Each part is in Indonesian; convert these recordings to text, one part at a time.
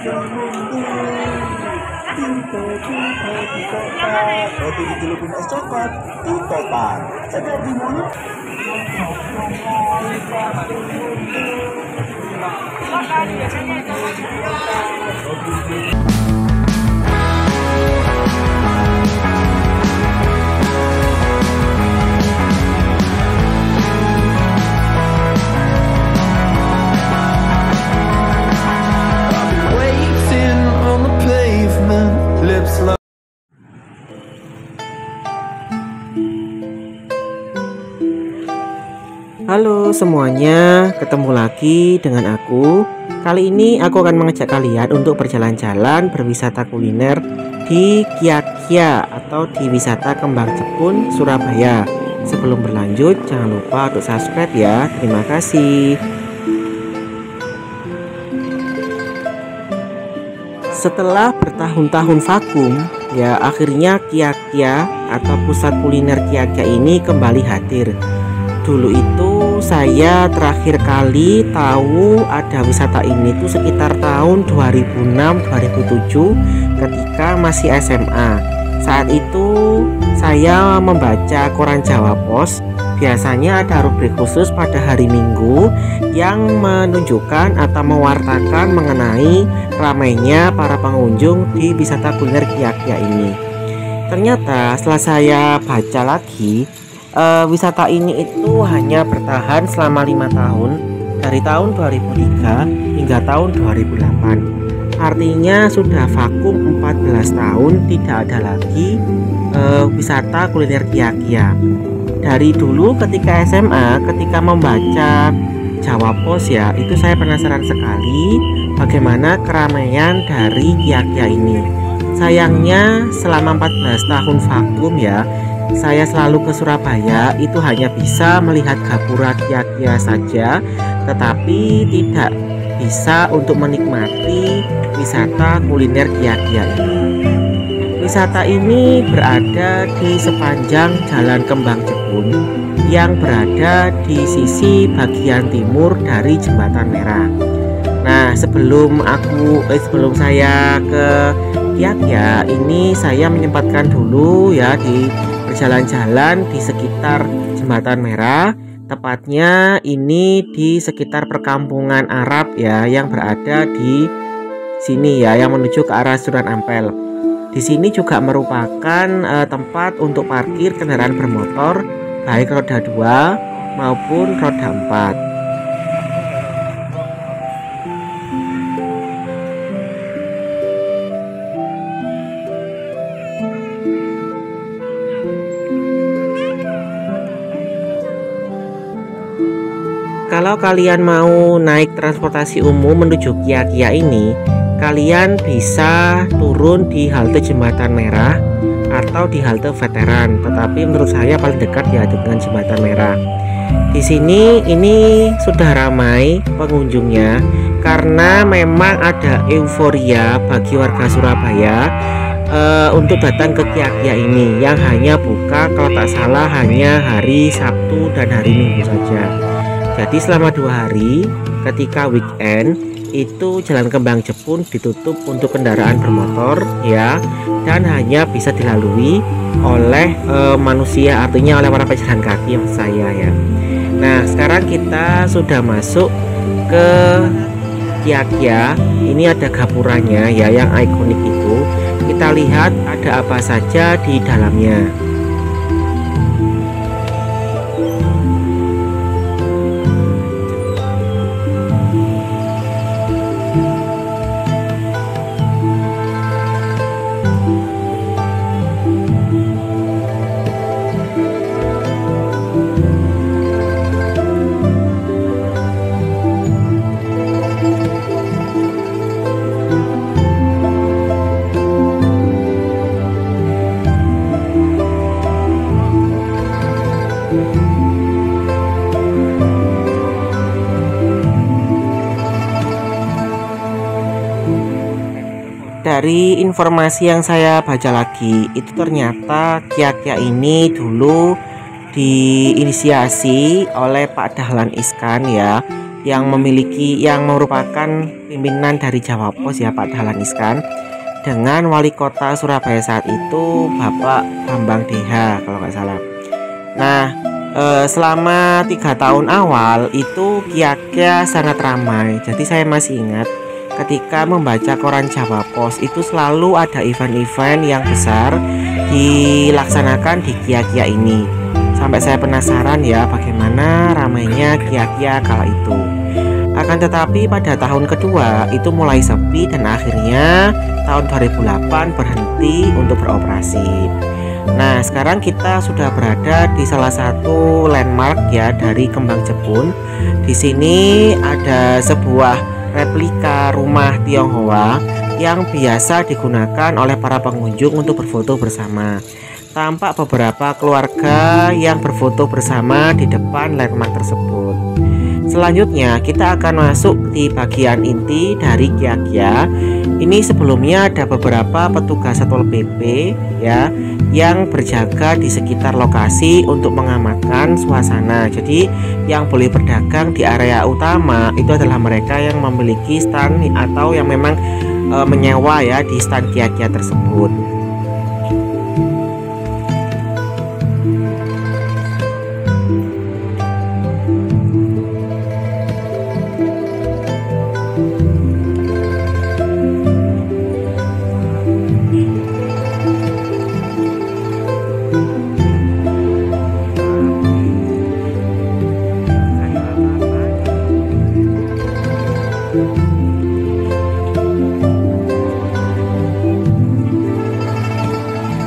Roti dicelupin es coklat, titotan. Segar di mulut. Halo semuanya, ketemu lagi dengan aku. Kali ini aku akan mengajak kalian untuk berjalan-jalan berwisata kuliner di Kyakya atau di wisata Kembang Jepun, Surabaya. Sebelum berlanjut, jangan lupa untuk subscribe ya. Terima kasih. Setelah bertahun-tahun vakum, ya akhirnya Kyakya atau pusat kuliner Kyakya ini kembali hadir. Dulu itu saya terakhir kali tahu ada wisata ini tuh sekitar tahun 2006-2007 ketika masih SMA. Saat itu saya membaca koran Jawa Pos. Biasanya ada rubrik khusus pada hari Minggu yang menunjukkan atau mewartakan mengenai ramainya para pengunjung di wisata kuliner Kyakya ini. Ternyata setelah saya baca lagi, wisata ini itu hanya bertahan selama 5 tahun, dari tahun 2003 hingga tahun 2008. Artinya sudah vakum 14 tahun tidak ada lagi wisata kuliner Kyakya. Dari dulu ketika SMA, ketika membaca Jawa Pos ya, itu saya penasaran sekali bagaimana keramaian dari Kyakya ini. Sayangnya selama 14 tahun vakum ya, saya selalu ke Surabaya itu hanya bisa melihat gapura Kyakya saja, tetapi tidak bisa untuk menikmati wisata kuliner Kyakya ini. Wisata ini berada di sepanjang Jalan Kembang Jepun yang berada di sisi bagian timur dari Jembatan Merah. Nah, sebelum saya ke Kyakya ini, saya menyempatkan dulu ya di berjalan-jalan di sekitar Jembatan Merah, tepatnya ini di sekitar perkampungan Arab ya yang berada di sini ya, yang menuju ke arah Sunan Ampel. Di sini juga merupakan tempat untuk parkir kendaraan bermotor baik roda 2 maupun roda 4. Kalau kalian mau naik transportasi umum menuju Kyakya ini, kalian bisa turun di halte Jembatan Merah atau di halte Veteran. Tetapi menurut saya paling dekat ya dengan Jembatan Merah. Di sini ini sudah ramai pengunjungnya karena memang ada euforia bagi warga Surabaya untuk datang ke Kyakya ini yang hanya buka kalau tak salah hanya hari Sabtu dan hari Minggu saja. Jadi selama 2 hari ketika weekend itu Jalan Kembang Jepun ditutup untuk kendaraan bermotor ya, dan hanya bisa dilalui oleh manusia, artinya oleh para pejalan kaki maksud saya ya. Nah, sekarang kita sudah masuk ke Kyakya. Ini ada gapuranya ya yang ikonik itu. Kita lihat ada apa saja di dalamnya. Dari informasi yang saya baca lagi, itu ternyata Kyakya ini dulu diinisiasi oleh Pak Dahlan Iskan ya. yang merupakan pimpinan dari Jawa Pos ya, Pak Dahlan Iskan, dengan wali kota Surabaya saat itu Bapak Bambang DH kalau nggak salah. Nah, selama 3 tahun awal itu Kiagya sangat ramai. Jadi saya masih ingat ketika membaca koran Jawa Pos itu selalu ada event-event yang besar dilaksanakan di Kiagya ini. Sampai saya penasaran ya bagaimana ramainya Kiagya kala itu. Akan tetapi pada tahun kedua itu mulai sepi dan akhirnya tahun 2008 berhenti untuk beroperasi. Nah, sekarang kita sudah berada di salah satu landmark ya dari Kembang Jepun. Di sini ada sebuah replika rumah Tionghoa yang biasa digunakan oleh para pengunjung untuk berfoto bersama. Tampak beberapa keluarga yang berfoto bersama di depan landmark tersebut. Selanjutnya kita akan masuk di bagian inti dari Kiagya. Ini sebelumnya ada beberapa petugas Satpol PP ya yang berjaga di sekitar lokasi untuk mengamankan suasana. Jadi yang boleh berdagang di area utama itu adalah mereka yang memiliki stand atau yang memang menyewa ya di stand Kiagya tersebut.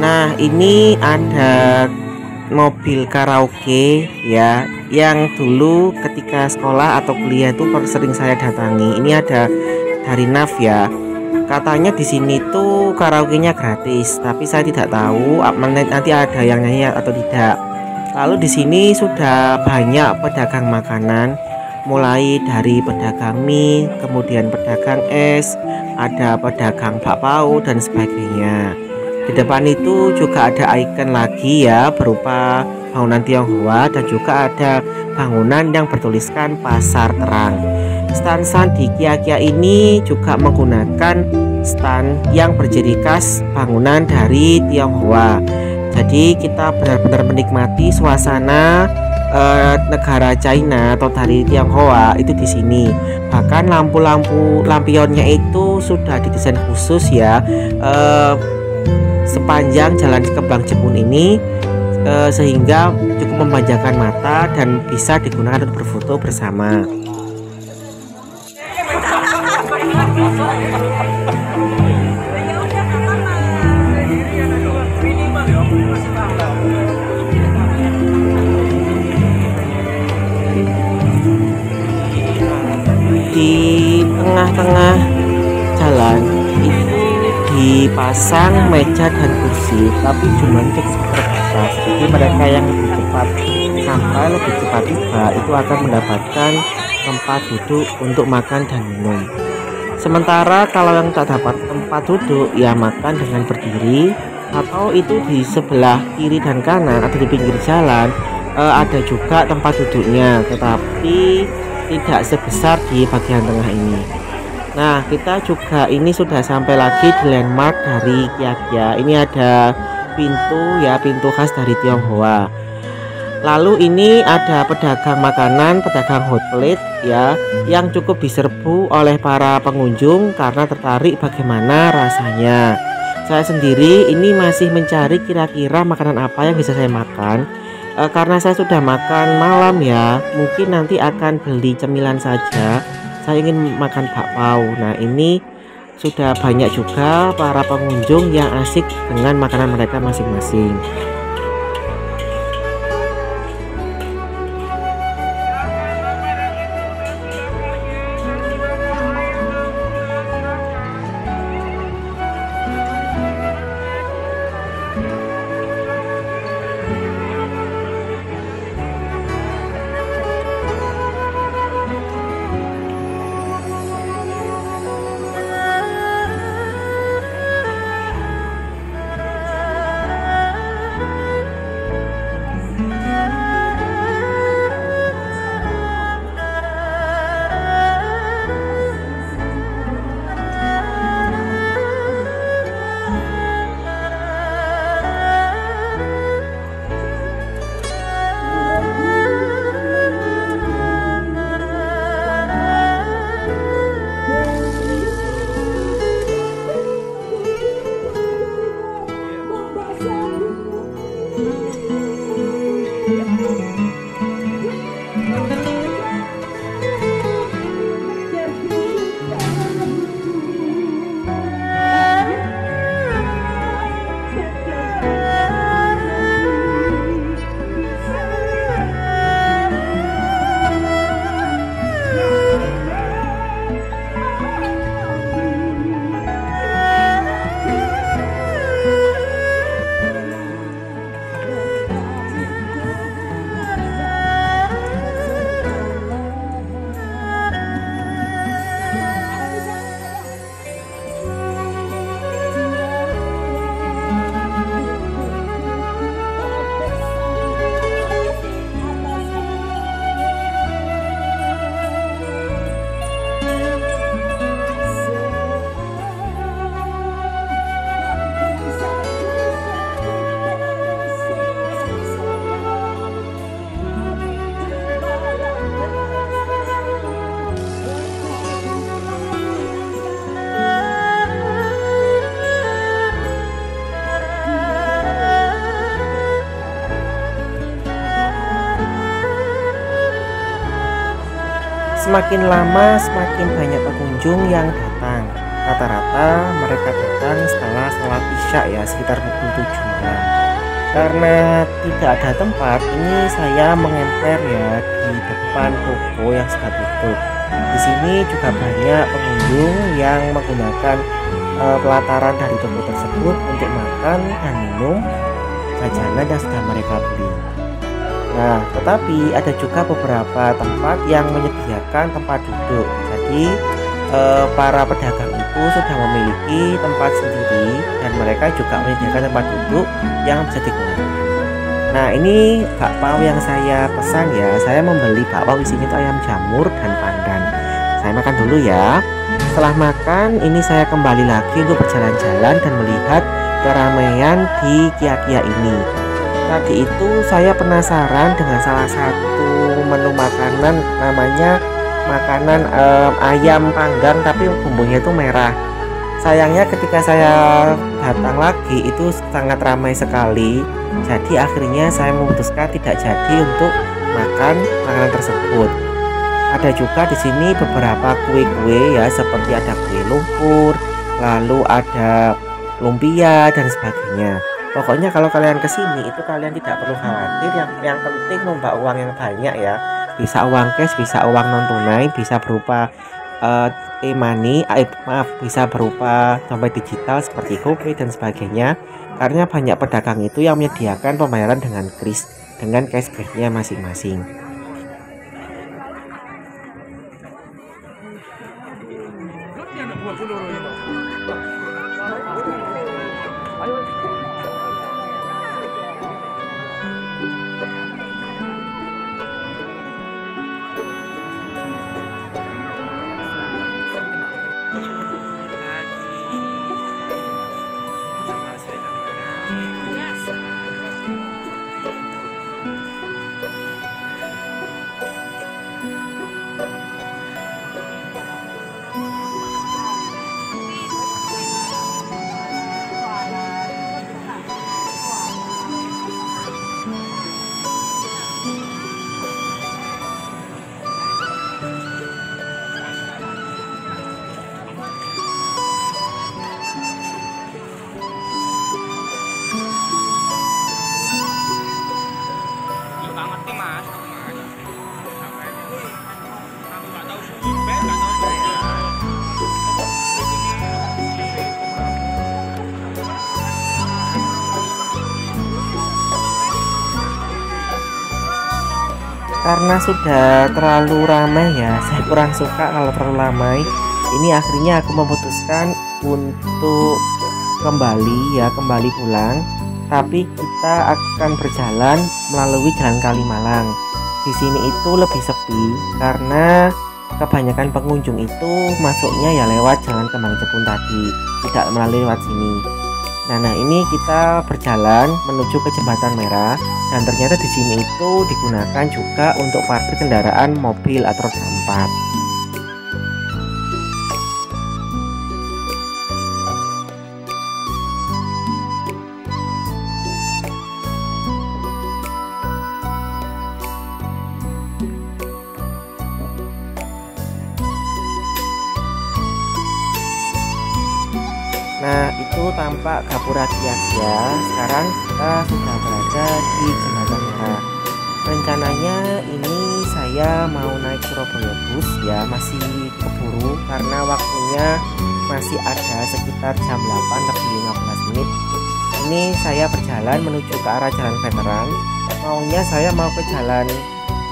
Nah, ini ada mobil karaoke ya yang dulu ketika sekolah atau kuliah itu sering saya datangi. Ini ada dari NAF ya. Katanya di sini tuh karaoke-nya gratis, tapi saya tidak tahu nanti ada yang nyanyi atau tidak. Lalu di sini sudah banyak pedagang makanan, mulai dari pedagang mie, kemudian pedagang es, ada pedagang bakpao dan sebagainya. Di depan itu juga ada ikon lagi ya berupa bangunan Tionghoa dan juga ada bangunan yang bertuliskan Pasar Terang. Stand-stand di Kiagya ini juga menggunakan stand yang berciri khas bangunan dari Tionghoa. Jadi kita benar-benar menikmati suasana negara China atau dari Tionghoa itu di sini. Bahkan lampu-lampu lampionnya itu sudah didesain khusus ya sepanjang jalan Kembang Jepun ini sehingga cukup memanjakan mata dan bisa digunakan untuk berfoto bersama. Di tengah-tengah jalan itu dipasang meja dan kursi, tapi jumlahnya cukup terbatas. Jadi mereka yang lebih cepat sampai lebih cepat tiba itu akan mendapatkan tempat duduk untuk makan dan minum. Sementara kalau yang tak dapat tempat duduk ya makan dengan berdiri, atau itu di sebelah kiri dan kanan atau di pinggir jalan ada juga tempat duduknya, tetapi tidak sebesar di bagian tengah ini. Nah, kita juga ini sudah sampai lagi di landmark dari Kiagya. Ini ada pintu khas dari Tionghoa. Lalu ini ada pedagang makanan, pedagang hot plate ya, yang cukup diserbu oleh para pengunjung karena tertarik bagaimana rasanya. Saya sendiri ini masih mencari kira-kira makanan apa yang bisa saya makan. Karena saya sudah makan malam ya, mungkin nanti akan beli cemilan saja. Saya ingin makan bakpao. Nah, ini sudah banyak juga para pengunjung yang asik dengan makanan mereka masing-masing. Semakin lama semakin banyak pengunjung yang datang. Rata-rata mereka datang setelah sholat isya ya, sekitar pukul 7 malam. Karena tidak ada tempat, ini saya mengemper ya di depan toko yang sudah tutup. Di sini juga banyak pengunjung yang menggunakan pelataran dari toko tersebut untuk makan dan minum jajanan yang sudah mereka beli. Nah, tetapi ada juga beberapa tempat yang menyediakan tempat duduk. Jadi para pedagang itu sudah memiliki tempat sendiri dan mereka juga menyediakan tempat duduk yang bisa digunakan. Nah, ini bakpao yang saya pesan ya. Saya membeli bakpao isinya itu ayam jamur dan pandan. Saya makan dulu ya. Setelah makan, ini saya kembali lagi untuk berjalan-jalan dan melihat keramaian di Kia-Kia ini. Tadi itu saya penasaran dengan salah satu menu makanan, namanya makanan ayam panggang tapi bumbunya itu merah. Sayangnya ketika saya datang lagi itu sangat ramai sekali. Jadi akhirnya saya memutuskan tidak jadi untuk makan makanan tersebut. Ada juga di sini beberapa kue-kue ya, seperti ada kue lumpur, lalu ada lumpia dan sebagainya. Pokoknya kalau kalian kesini itu kalian tidak perlu khawatir, yang penting membawa uang yang banyak ya. Bisa uang cash, bisa uang non tunai, bisa berupa e-money, bisa berupa dompet digital seperti GoPay dan sebagainya. Karena banyak pedagang itu yang menyediakan pembayaran dengan kris, dengan cashbacknya masing-masing. Karena sudah terlalu ramai ya, saya kurang suka kalau terlalu ramai. Ini akhirnya aku memutuskan untuk kembali pulang. Tapi kita akan berjalan melalui Jalan Kalimalang. Di sini itu lebih sepi karena kebanyakan pengunjung itu masuknya ya lewat Jalan Kembang Jepun tadi, tidak melalui lewat sini. Nah, ini kita berjalan menuju ke Jembatan Merah dan ternyata di sini itu digunakan juga untuk parkir kendaraan mobil atau roda 4. itu tampak Gapura Kiagia. Sekarang kita sudah berada di Jembatan Merah. Rencananya ini saya mau naik Surabaya Bus ya, masih keburu karena waktunya masih ada sekitar jam 8 lebih 15 menit. Ini saya berjalan menuju ke arah Jalan Veteran. Maunya saya mau ke Jalan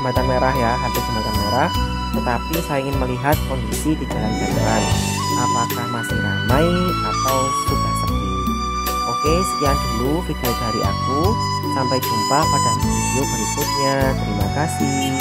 Jembatan Merah ya, halte Jembatan Merah. Tetapi saya ingin melihat kondisi di Jalan Veteran. Apakah masih ramai atau sudah sepi? Oke, sekian dulu video dari aku. Sampai jumpa pada video berikutnya. Terima kasih.